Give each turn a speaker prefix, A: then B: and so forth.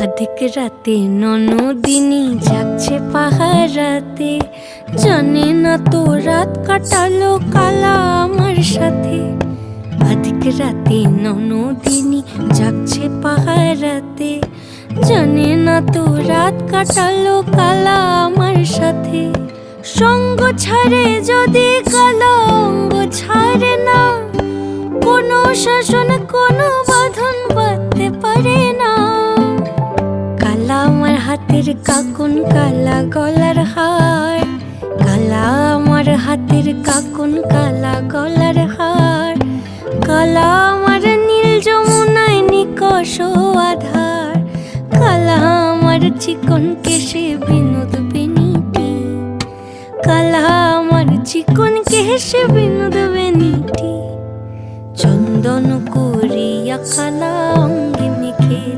A: অধিক রাতে ননদিনী জাগছে পাহারাতে, জানে না তো রাত কাটালো কালা আমার সাথে। অধিক রাতে ননদিনী জাগছে পাহারাতে, জানে না তো রাত কাটালো কালা আমার সাথে। সঙ্গ ছাড়ে যদি কালা অঙ্গ ছাড়ে না, কোনো শাসন কোনো বাঁধন বাঁধতে পারে না। কালা আমার হাতের কাকুন কালা গলার হার, কালা আমার হাতের কাকুন কালা গলার হার। কালা আমার নীল যমুনায় নিকষ আধার, কালা আমার চিকন কেশে বিনোদ বেনিটি, কালা আমার চিকন কেশে বিনোদ বেনিটি। চন্দন করিয়া কালা অঙ্গে মেখেছে